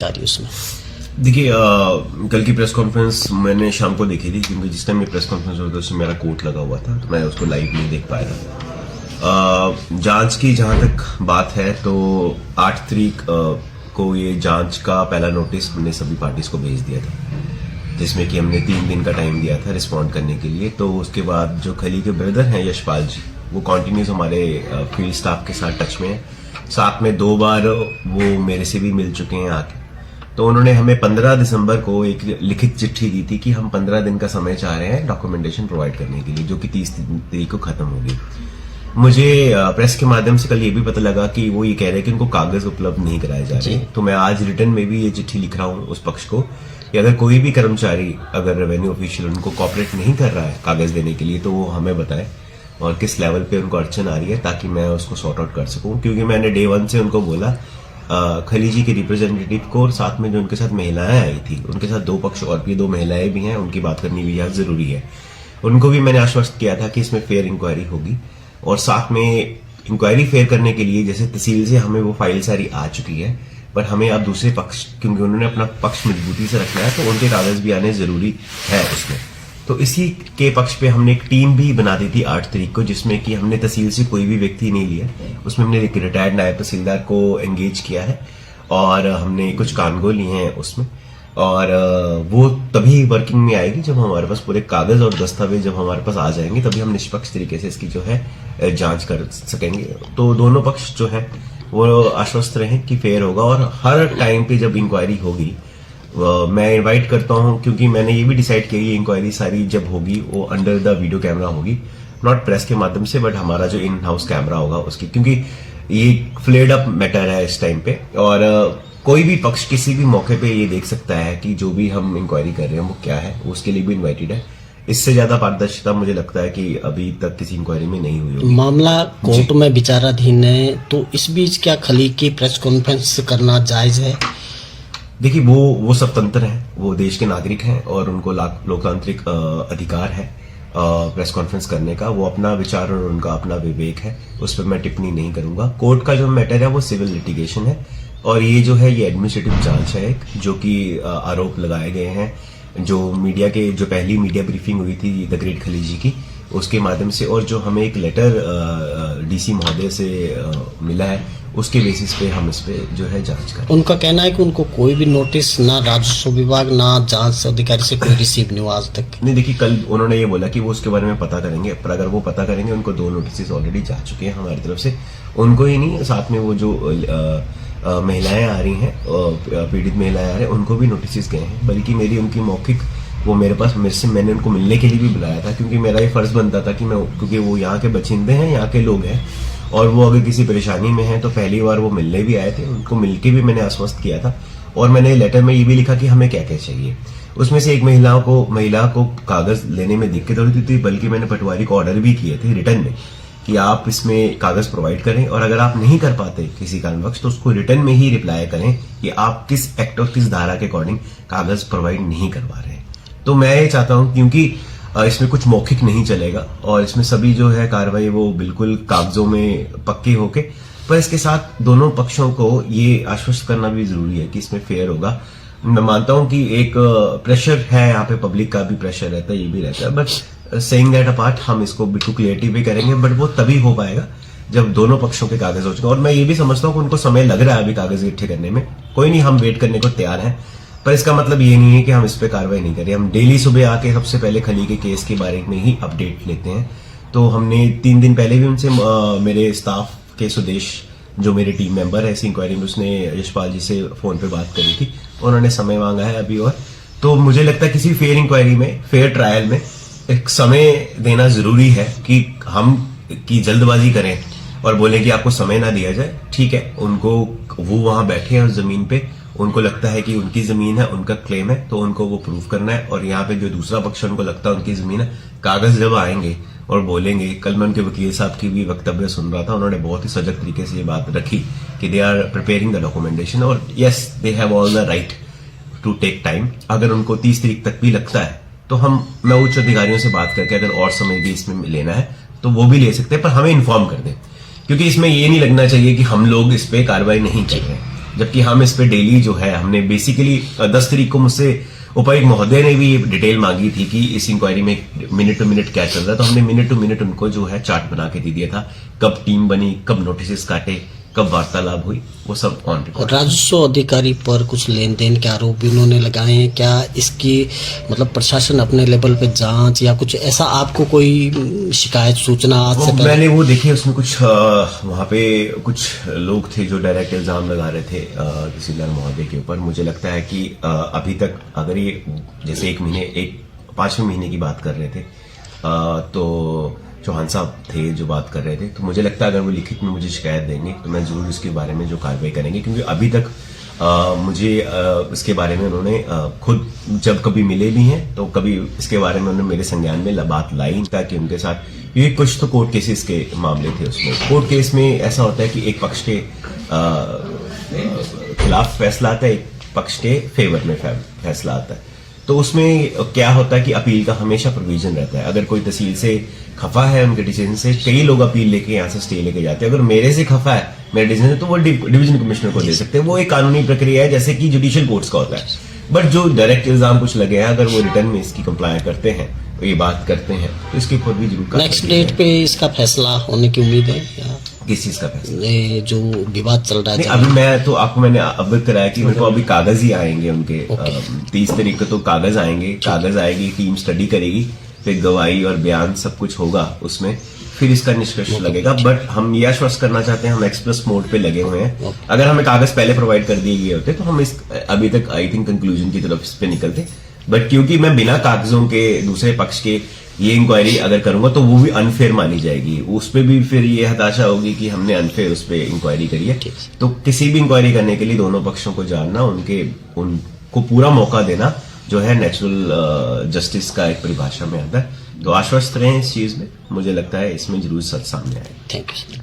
रही उसमें। देखिए कल की प्रेस कॉन्फ्रेंस मैंने शाम को देखी थी, क्योंकि जिस टाइम ये प्रेस कॉन्फ्रेंस होता था उसमें मेरा कोर्ट लगा हुआ था, तो मैं उसको लाइव नहीं देख पाया था। जांच की जहां तक बात है तो 8 तारीख को ये जांच का पहला नोटिस हमने सभी पार्टीज को भेज दिया था, जिसमें कि हमने 3 दिन का टाइम दिया था रिस्पॉन्ड करने के लिए। तो उसके बाद जो खली के ब्रदर हैं यशपाल जी, वो कॉन्टिन्यूस हमारे फील्ड स्टाफ के साथ टच में है। साथ में 2 बार वो मेरे से भी मिल चुके हैं आके। तो उन्होंने हमें 15 दिसंबर को एक लिखित चिट्ठी दी थी कि हम 15 दिन का समय चाह रहे हैं डॉक्यूमेंटेशन प्रोवाइड करने के लिए, जो कि 30 तारीख को खत्म होगी। मुझे प्रेस के माध्यम से कल ये भी पता लगा कि वो ये कह रहे हैं कि उनको कागज उपलब्ध नहीं कराए जा रहे। तो मैं आज रिटर्न में भी ये चिट्ठी लिख रहा हूँ उस पक्ष को कि अगर कोई भी कर्मचारी, अगर रेवेन्यू ऑफिशियल उनको कॉपरेट नहीं कर रहा है कागज देने के लिए, तो वो हमें बताए और किस लेवल पे उनको अड़चन आ रही है, ताकि मैं उसको सॉर्ट आउट कर सकूं। क्योंकि मैंने डे 1 से उनको बोला, खली जी के रिप्रेजेंटेटिव को और साथ में जो उनके साथ महिलाएं आई थी, उनके साथ 2 पक्ष और भी 2 महिलाएं भी हैं, उनकी बात करनी भी यहाँ जरूरी है। उनको भी मैंने आश्वस्त किया था कि इसमें फेयर इंक्वायरी होगी, और साथ में इंक्वायरी फेयर करने के लिए जैसे तहसील से हमें वो फाइल सारी आ चुकी है, पर हमें अब दूसरे पक्ष, क्योंकि उन्होंने अपना पक्ष मजबूती से रखना है, तो उनके कागज भी आने जरूरी है उसमें। तो इसी के पक्ष पे हमने एक टीम भी बना दी थी 8 तारीख को, जिसमें कि हमने तहसील से कोई भी व्यक्ति नहीं लिया। उसमें हमने एक रिटायर्ड नायब तहसीलदार को एंगेज किया है और हमने कुछ कानगो लिए हैं उसमें, और वो तभी वर्किंग में आएगी जब हमारे पास पूरे कागज और दस्तावेज जब हमारे पास आ जाएंगे, तभी हम निष्पक्ष तरीके से इसकी जो है जांच कर सकेंगे। तो दोनों पक्ष जो है वो आश्वस्त रहें कि फेयर होगा, और हर टाइम पे जब इंक्वायरी होगी मैं इनवाइट करता हूं, क्योंकि मैंने ये भी डिसाइड किया ये इंक्वायरी सारी जब होगी वो अंडर द वीडियो कैमरा होगी, नॉट प्रेस के माध्यम से, बट हमारा जो इन हाउस कैमरा होगा उसकी, क्योंकि ये फ्लेड अप मैटर है इस टाइम पे, और कोई भी पक्ष किसी भी मौके पे ये देख सकता है कि जो भी हम इंक्वायरी कर रहे हैं वो क्या है, उसके लिए भी इन्वाइटेड है। इससे ज्यादा पारदर्शिता मुझे लगता है कि अभी तक किसी इंक्वायरी में नहीं हुई होगी। मामला कोर्ट में विचाराधीन है, तो इस बीच क्या खली की प्रेस कॉन्फ्रेंस करना जायज है? देखिए वो सब तंत्र हैं, वो देश के नागरिक हैं और उनको लोकतांत्रिक अधिकार है प्रेस कॉन्फ्रेंस करने का। वो अपना विचार और उनका अपना विवेक है, उस पर मैं टिप्पणी नहीं करूंगा। कोर्ट का जो मैटर है वो सिविल लिटिगेशन है, और ये जो है ये एडमिनिस्ट्रेटिव जांच है एक, जो कि आरोप लगाए गए हैं जो मीडिया के, जो पहली मीडिया ब्रीफिंग हुई थी द ग्रेट खली जी की, उसके माध्यम से, और जो हमें एक लेटर डीसी महोदय से मिला है, उसके बेसिस पे हम इस पे जो है जांच करें। उनका कहना है कि उनको कोई भी नोटिस ना राजस्व विभाग ना जांच अधिकारी से कोई रिसीव नहीं हुआ आज तक। नहीं, देखिए कल उन्होंने ये बोला कि वो उसके बारे में पता करेंगे, पर अगर वो पता करेंगे, उनको 2 नोटिस ऑलरेडी जा चुके हैं हमारी तरफ से, उनको ही नहीं, साथ में वो जो महिलाएं आ रही हैं, पीड़ित महिलाएं आ रही हैं, उनको भी नोटिस गए हैं। बल्कि मेरी उनकी मौखिक, वो मेरे पास मैंने उनको मिलने के लिए भी बुलाया था, क्योंकि मेरा ये फर्ज बनता था कि मैं, क्योंकि वो यहाँ के बछिंदे हैं, यहाँ के लोग हैं, और वो अगर किसी परेशानी में हैं तो पहली बार वो मिलने भी आए थे, उनको मिलके भी मैंने आश्वस्त किया था। और मैंने लेटर में ये भी लिखा कि हमें क्या क्या चाहिए। उसमें से एक महिला को कागज लेने में दिक्कत हो रही थी, बल्कि मैंने पटवारी को ऑर्डर भी किए थे रिटर्न में कि आप इसमें कागज प्रोवाइड करें, और अगर आप नहीं कर पाते किसी कारणवश तो उसको रिटर्न में ही रिप्लाई करें कि आप किस एक्ट और किस धारा के अकॉर्डिंग कागज प्रोवाइड नहीं करवा रहे हैं। तो मैं ये चाहता हूं, क्योंकि इसमें कुछ मौखिक नहीं चलेगा, और इसमें सभी जो है कार्रवाई वो बिल्कुल कागजों में पक्की होके, पर इसके साथ दोनों पक्षों को ये आश्वस्त करना भी जरूरी है कि इसमें फेयर होगा। मैं मानता हूं कि एक प्रेशर है यहाँ पे, पब्लिक का भी प्रेशर रहता है, ये भी रहता है, बट सेइंग दैट अपार्ट हम इसको बिल्कुल क्लियरिटी भी करेंगे, बट वो तभी हो पाएगा जब दोनों पक्षों के कागज हो चुके। और मैं ये भी समझता हूँ कि उनको समय लग रहा है अभी कागज इकट्ठे करने में, कोई नहीं, हम वेट करने को तैयार हैं, पर इसका मतलब ये नहीं है कि हम इस पे कार्रवाई नहीं करें। हम डेली सुबह आके सबसे पहले खली के केस के बारे में ही अपडेट लेते हैं। तो हमने 3 दिन पहले भी उनसे, मेरे स्टाफ के सुदेश जो मेरे टीम मेंबर है इस इंक्वायरी में, उसने यशपाल जी से फोन पे बात करी थी, उन्होंने समय मांगा है अभी। और तो मुझे लगता है किसी फेयर इंक्वायरी में, फेयर ट्रायल में एक समय देना जरूरी है, कि हम की जल्दबाजी करें और बोले कि आपको समय ना दिया जाए। ठीक है, उनको, वो वहां बैठे हैं उस जमीन पे, उनको लगता है कि उनकी जमीन है, उनका क्लेम है, तो उनको वो प्रूव करना है। और यहाँ पे जो दूसरा पक्ष उनको लगता है उनकी जमीन है, कागज जब आएंगे और बोलेंगे, कल मैं उनके वकील साहब की भी वक्तव्य सुन रहा था, उन्होंने बहुत ही सजग तरीके से ये बात रखी कि they are preparing the documentation, और yes they have all the right to take time. अगर उनको 30 तारीख तक भी लगता है तो मैं उच्च अधिकारियों से बात करके अगर और समय भी इसमें लेना है तो वो भी ले सकते हैं, पर हमें इन्फॉर्म कर दें, क्योंकि इसमें ये नहीं लगना चाहिए कि हम लोग इस पे कार्रवाई नहीं कर रहे हैं। जबकि हम इस पे डेली जो है हमने बेसिकली 10 तारीख को मुझसे उपायुक्त महोदय ने भी डिटेल मांगी थी कि इस इंक्वायरी में मिनट टू मिनट क्या चल रहा है, तो हमने मिनट टू मिनट उनको जो है चार्ट बना के दे दिया था, कब टीम बनी, कब नोटिस काटे, कब वार्तालाप हुई, वो सब ऑन रिकॉर्ड। राजस्व अधिकारी पर कुछ लेन देन के आरोप भी उन्होंने लगाए हैं, क्या इसकी मतलब प्रशासन अपने लेवल पे जांच या कुछ ऐसा आपको कोई शिकायत सूचना आज से पहले? मैंने वो देखी, उसमें कुछ वहां पे कुछ लोग थे जो डायरेक्ट इल्जाम लगा रहे थे तहसीलदार महोदय के ऊपर। मुझे लगता है कि अभी तक अगर ये जैसे 5वें महीने की बात कर रहे थे तो चौहान साहब थे जो बात कर रहे थे, तो मुझे लगता है अगर वो लिखित में मुझे शिकायत देंगे तो मैं जरूर इसके बारे में जो कार्रवाई करेंगे, क्योंकि अभी तक मुझे इसके बारे में उन्होंने खुद जब कभी मिले भी हैं तो कभी इसके बारे में उन्होंने मेरे संज्ञान में बात लाई ताकि उनके साथ ये कुछ तो कोर्ट केसेस के मामले थे। उसमें कोर्ट केस में ऐसा होता है कि एक पक्ष के खिलाफ फैसला आता है, एक पक्ष के फेवर में फैसला आता है। तो उसमें क्या होता है कि अपील का हमेशा प्रोविजन रहता है। अगर कोई तहसील से खफा है उनके डिसीजन से, कई लोग अपील लेके यहाँ से स्टे लेके जाते हैं। अगर मेरे से खफा है मेरे डिसीजन से, तो वो डिवीजन कमिश्नर को दे सकते हैं। वो एक कानूनी प्रक्रिया है जैसे कि जुडिशियल कोर्ट्स का होता है। बट जो डायरेक्ट इल्जाम कुछ लगे हैं, अगर वो रिटर्न में इसकी कंप्लाई करते हैं, ये बात करते हैं, तो इसके ऊपर भी जरूर नेक्स्ट डेट पे इसका फैसला होने की उम्मीद है या? किस चीज का फैसला? ये जो विवाद चल रहा है अभी मैं तो आपको मैंने अवगत कराया कि मेरे को अभी कागज ही आएंगे उनके 30 तारीख को तो कागज आएंगे, कागज आएगी, टीम स्टडी करेगी, फिर गवाही और बयान सब कुछ होगा उसमें, फिर इसका निष्कर्ष लगेगा। बट हम ये आश्वस्त करना चाहते हैं, हम एक्सप्रेस मोड पे लगे हुए हैं। अगर हमें कागज पहले प्रोवाइड कर दिए गए होते तो हम इस अभी तक आई थिंक कंक्लूजन की तरफ इस पे निकलते। बट क्योंकि मैं बिना कागजों के दूसरे पक्ष के ये इंक्वायरी अगर करूंगा तो वो भी अनफेयर मानी जाएगी, उस पर भी फिर ये हताशा होगी कि हमने अनफेयर उस पर इंक्वायरी करी है। तो किसी भी इंक्वायरी करने के लिए दोनों पक्षों को जानना, उनको पूरा मौका देना जो है नेचुरल जस्टिस का एक परिभाषा में आता है। तो आश्वस्त रहें इस चीज में, मुझे लगता है इसमें जरूर सच सामने आएगा। Thank you.